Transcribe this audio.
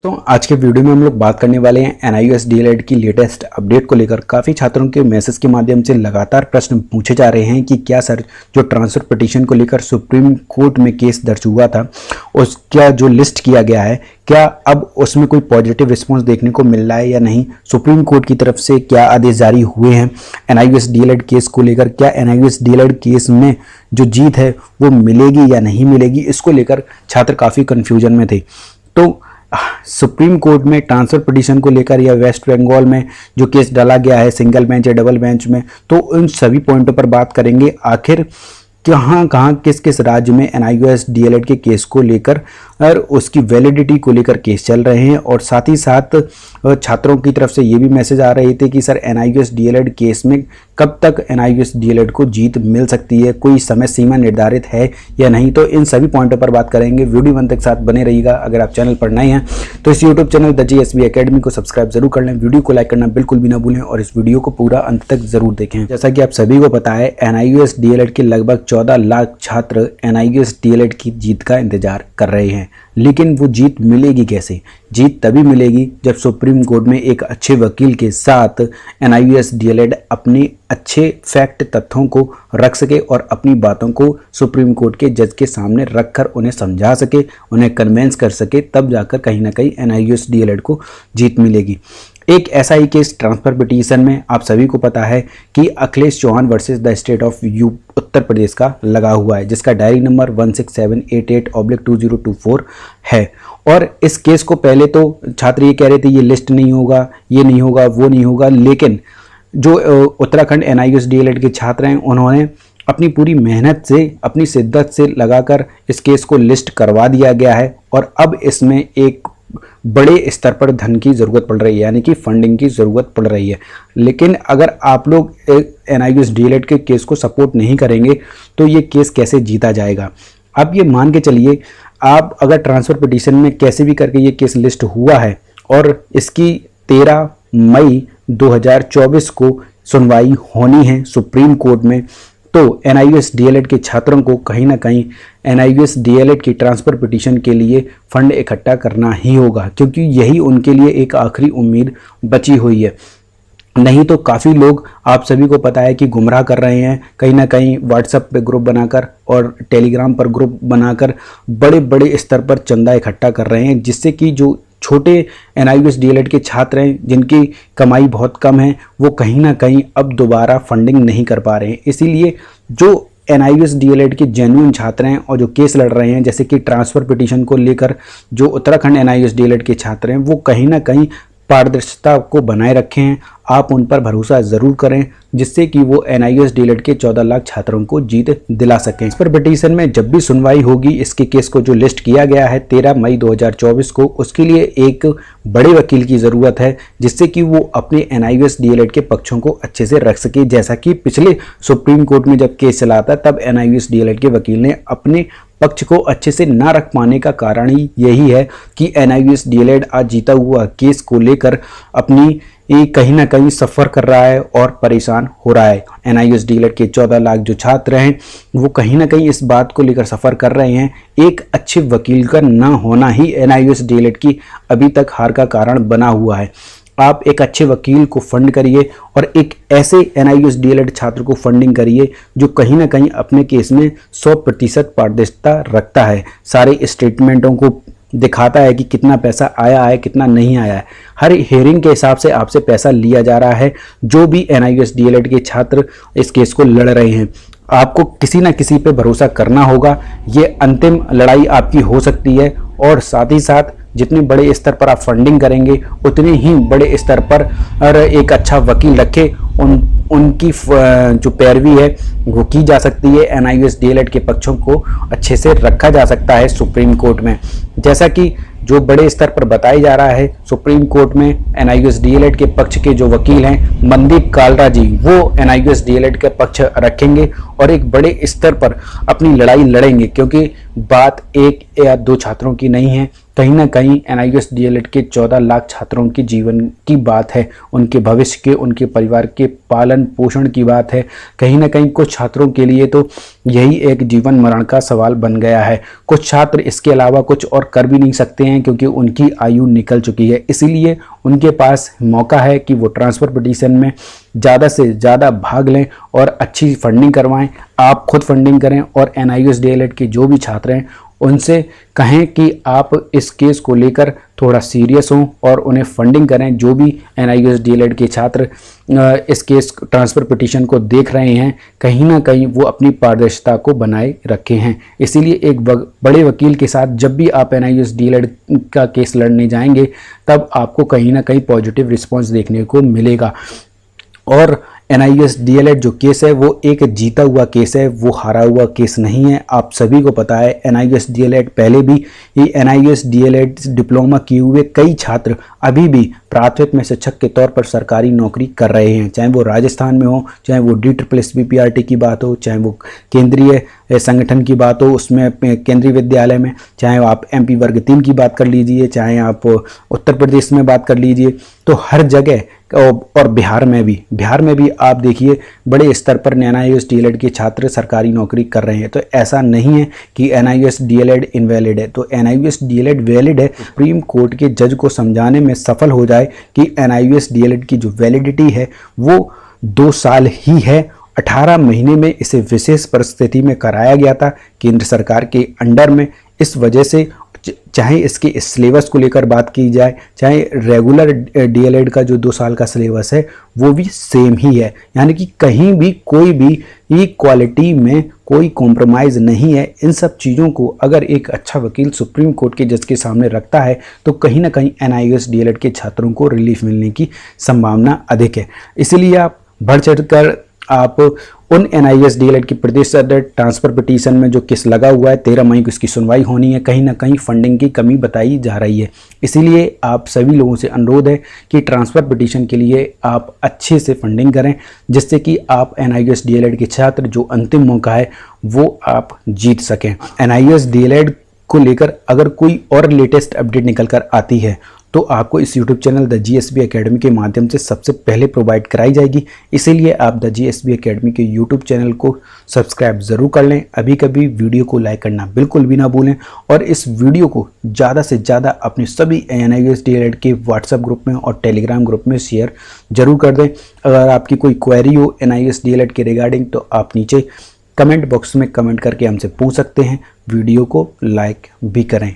तो आज के वीडियो में हम लोग बात करने वाले हैं एनआईओएस डीएलएड की लेटेस्ट अपडेट को लेकर। काफ़ी छात्रों के मैसेज के माध्यम से लगातार प्रश्न पूछे जा रहे हैं कि क्या सर जो ट्रांसफ़र पिटीशन को लेकर सुप्रीम कोर्ट में केस दर्ज हुआ था उसका जो लिस्ट किया गया है, क्या अब उसमें कोई पॉजिटिव रिस्पॉन्स देखने को मिल रहा है या नहीं। सुप्रीम कोर्ट की तरफ से क्या आदेश जारी हुए हैं एनआईओएस डीएलएड केस को लेकर, क्या एनआईओएस डीएलएड केस में जो जीत है वो मिलेगी या नहीं मिलेगी, इसको लेकर छात्र काफ़ी कन्फ्यूजन में थे। तो सुप्रीम कोर्ट में ट्रांसफर पिटीशन को लेकर या वेस्ट बंगाल में जो केस डाला गया है सिंगल बेंच या डबल बेंच में, तो उन सभी पॉइंटों पर बात करेंगे। आखिर कहाँ किस किस राज्य में एनआईओएस डीएलएड के केस को लेकर और उसकी वैलिडिटी को लेकर केस चल रहे हैं, और साथ ही साथ छात्रों की तरफ से ये भी मैसेज आ रहे थे कि सर एनआईओएस डीएलएड केस में कब तक एनआईओएस डीएलएड को जीत मिल सकती है, कोई समय सीमा निर्धारित है या नहीं। तो इन सभी पॉइंटों पर बात करेंगे। वीडियो अंत तक साथ बने रहिएगा। अगर आप चैनल पर नए हैं तो इस YouTube channel the GSB academy को सब्सक्राइब जरूर कर लें, वीडियो को लाइक करना बिल्कुल भी ना भूलें और इस वीडियो को पूरा अंत तक जरूर देखें। जैसा कि आप सभी को पता है, एनआईओएस डीएलएड के लगभग 14 लाख छात्र एनआईओएस डीएलएड की जीत का इंतजार कर रहे हैं, लेकिन वो जीत मिलेगी कैसे। जीत तभी मिलेगी जब सुप्रीम कोर्ट में एक अच्छे वकील के साथ एनआईओएस डीएलएड अपने अच्छे फैक्ट तथ्यों को रख सके और अपनी बातों को सुप्रीम कोर्ट के जज के सामने रखकर उन्हें समझा सके, उन्हें कन्वेंस कर सके, तब जाकर कहीं ना कहीं एनआईओएस डीएलएड को जीत मिलेगी। एक ऐसा ही केस ट्रांसफर पिटीशन में आप सभी को पता है कि Akhilesh Chauhan versus the state of Uttar Pradesh का लगा हुआ है, जिसका डायरी नंबर 16788/2024 है। और इस केस को पहले तो छात्र ये कह रहे थे ये लिस्ट नहीं होगा, ये नहीं होगा, वो नहीं होगा, लेकिन जो उत्तराखंड एनआईओएस डीएलएड के छात्र हैं उन्होंने अपनी पूरी मेहनत से, अपनी शिद्दत से लगाकर इस केस को लिस्ट करवा दिया गया है और अब इसमें एक बड़े स्तर पर धन की ज़रूरत पड़ रही है, यानी कि फंडिंग की ज़रूरत पड़ रही है। लेकिन अगर आप लोग एनआईओएस डीएलएड के केस को सपोर्ट नहीं करेंगे तो ये केस कैसे जीता जाएगा। अब ये मान के चलिए, आप अगर ट्रांसफ़र पिटीशन में कैसे भी करके ये केस लिस्ट हुआ है और इसकी 13 मई 2024 को सुनवाई होनी है सुप्रीम कोर्ट में, तो एनआईओएस डीएलएड के छात्रों को कहीं ना कहीं एनआईओएस डीएलएड की ट्रांसफ़र पिटीशन के लिए फ़ंड इकट्ठा करना ही होगा, क्योंकि यही उनके लिए एक आखिरी उम्मीद बची हुई है। नहीं तो काफ़ी लोग, आप सभी को पता है कि गुमराह कर रहे हैं, कहीं ना कहीं व्हाट्सएप पे ग्रुप बनाकर और टेलीग्राम पर ग्रुप बनाकर बड़े बड़े स्तर पर चंदा इकट्ठा कर रहे हैं, जिससे कि जो छोटे एनआईओएस डीएलएड के छात्र हैं जिनकी कमाई बहुत कम है, वो कहीं ना कहीं अब दोबारा फंडिंग नहीं कर पा रहे हैं। इसीलिए जो एनआईओएस डीएलएड के जेन्युइन छात्र हैं और जो केस लड़ रहे हैं, जैसे कि ट्रांसफ़र पिटीशन को लेकर जो उत्तराखंड एनआईओएस डीएलएड के छात्र हैं, वो कहीं ना कहीं पारदर्शिता को बनाए रखे हैं। आप उन पर भरोसा ज़रूर करें, जिससे कि वो एनआईओएस डीएलएड के 14 लाख छात्रों को जीत दिला सकें। इस पर पिटीशन में जब भी सुनवाई होगी, इसके केस को जो लिस्ट किया गया है 13 मई 2024 को, उसके लिए एक बड़े वकील की ज़रूरत है, जिससे कि वो अपने एनआईओएस डीएलएड के पक्षों को अच्छे से रख सके। जैसा कि पिछले सुप्रीम कोर्ट में जब केस चला था, तब एनआईओएस डीएलएड के वकील ने अपने पक्ष को अच्छे से ना रख पाने का कारण ही यही है कि एनआईओएस डीएलएड आज जीता हुआ केस को लेकर अपनी कहीं ना कहीं सफ़र कर रहा है और परेशान हो रहा है। एनआईओएस डीएलएड के 14 लाख जो छात्र हैं वो कहीं ना कहीं इस बात को लेकर सफ़र कर रहे हैं। एक अच्छे वकील का ना होना ही एनआईओएस डीएलएड की अभी तक हार का कारण बना हुआ है। आप एक अच्छे वकील को फंड करिए और एक ऐसे एनआईओएस डीएलएड छात्र को फंडिंग करिए जो कहीं ना कहीं अपने केस में 100% पारदर्शिता रखता है, सारे स्टेटमेंटों को दिखाता है कि कितना पैसा आया है, कितना नहीं आया है। हर हेयरिंग के हिसाब से आपसे पैसा लिया जा रहा है। जो भी एनआईओएस डीएलएड के छात्र इस केस को लड़ रहे हैं, आपको किसी ना किसी पे भरोसा करना होगा। ये अंतिम लड़ाई आपकी हो सकती है और साथ ही साथ जितने बड़े स्तर पर आप फंडिंग करेंगे उतने ही बड़े स्तर पर एक अच्छा वकील रखे, उनकी जो पैरवी है वो की जा सकती है। एनआईओएस डीएलएड के पक्षों को अच्छे से रखा जा सकता है सुप्रीम कोर्ट में। जैसा कि जो बड़े स्तर पर बताया जा रहा है, सुप्रीम कोर्ट में एनआईओएस डीएलएड के पक्ष के जो वकील हैं मनदीप कालरा जी, वो एनआईओएस डीएलएड के पक्ष रखेंगे और एक बड़े स्तर पर अपनी लड़ाई लड़ेंगे, क्योंकि बात एक या दो छात्रों की नहीं है, कहीं ना कहीं NIOS DLED के 14 लाख छात्रों के जीवन की बात है, उनके भविष्य के, उनके परिवार के पालन पोषण की बात है। कहीं ना कहीं कुछ छात्रों के लिए तो यही एक जीवन मरण का सवाल बन गया है। कुछ छात्र इसके अलावा कुछ और कर भी नहीं सकते हैं क्योंकि उनकी आयु निकल चुकी है, इसीलिए उनके पास मौका है कि वो ट्रांसफ़र पिटीशन में ज़्यादा से ज़्यादा भाग लें और अच्छी फंडिंग करवाएं। आप खुद फंडिंग करें और NIOS DLED के जो भी छात्र हैं उनसे कहें कि आप इस केस को लेकर थोड़ा सीरियस हों और उन्हें फंडिंग करें। जो भी NIOS DLED के छात्र इस केस ट्रांसफ़र पिटीशन को देख रहे हैं, कहीं ना कहीं वो अपनी पारदर्शिता को बनाए रखे हैं। इसीलिए एक बड़े वकील के साथ जब भी आप NIOS DLED का केस लड़ने जाएंगे तब आपको कहीं ना कहीं पॉजिटिव रिस्पॉन्स देखने को मिलेगा। और NIOS DLED जो केस है वो एक जीता हुआ केस है, वो हारा हुआ केस नहीं है। आप सभी को पता है NIOS DLED पहले भी NIOS DLED डिप्लोमा किए हुए कई छात्र अभी भी प्राथमिक में शिक्षक के तौर पर सरकारी नौकरी कर रहे हैं, चाहे वो राजस्थान में हो, चाहे वो DSSB-PRT की बात हो, चाहे वो केंद्रीय संगठन की बात हो उसमें केंद्रीय विद्यालय में, चाहे आप MP वर्ग 3 की बात कर लीजिए, चाहे आप उत्तर प्रदेश में बात कर लीजिए, तो हर जगह और बिहार में भी आप देखिए बड़े स्तर पर NIOS DLED के छात्र सरकारी नौकरी कर रहे हैं। तो ऐसा नहीं है कि NIOS DLED इनवैलिड है, तो NIOS DLED वैलिड है। सुप्रीम कोर्ट के जज को समझाने में सफल हो जाए कि NIOS DLED की जो वैलिडिटी है वो 2 साल ही है। 18 महीने में इसे विशेष परिस्थिति में कराया गया था केंद्र सरकार के अंडर में। इस वजह से चाहे इसके सिलेबस को लेकर बात की जाए, चाहे रेगुलर DLED का जो 2 साल का सिलेबस है वो भी सेम ही है, यानी कि कहीं भी कोई भी क्वालिटी में कोई कॉम्प्रोमाइज़ नहीं है। इन सब चीज़ों को अगर एक अच्छा वकील सुप्रीम कोर्ट के जज के सामने रखता है तो कहीं ना कहीं NIOS DLED के छात्रों को रिलीफ मिलने की संभावना अधिक है। इसलिए आप बढ़ चढ़ कर आप उन NIOS DLED की प्रदेश सदर ट्रांसफ़र पिटीशन में जो केस लगा हुआ है 13 मई को इसकी सुनवाई होनी है, कहीं ना कहीं फंडिंग की कमी बताई जा रही है। इसीलिए आप सभी लोगों से अनुरोध है कि ट्रांसफ़र पिटीशन के लिए आप अच्छे से फंडिंग करें, जिससे कि आप NIOS DLED के छात्र जो अंतिम मौका है वो आप जीत सकें। NIOS DLED को लेकर अगर कोई और लेटेस्ट अपडेट निकल कर आती है तो आपको इस YouTube channel the GSB academy के माध्यम से सबसे पहले प्रोवाइड कराई जाएगी। इसीलिए आप द GSB एकेडमी के YouTube चैनल को सब्सक्राइब ज़रूर कर लें। अभी कभी वीडियो को लाइक करना बिल्कुल भी ना भूलें और इस वीडियो को ज़्यादा से ज़्यादा अपने सभी NIOS DLED के WhatsApp ग्रुप में और टेलीग्राम ग्रुप में शेयर जरूर कर दें। अगर आपकी कोई क्वेरी हो NIOS DLED के रिगार्डिंग तो आप नीचे कमेंट बॉक्स में कमेंट करके हमसे पूछ सकते हैं। वीडियो को लाइक भी करें।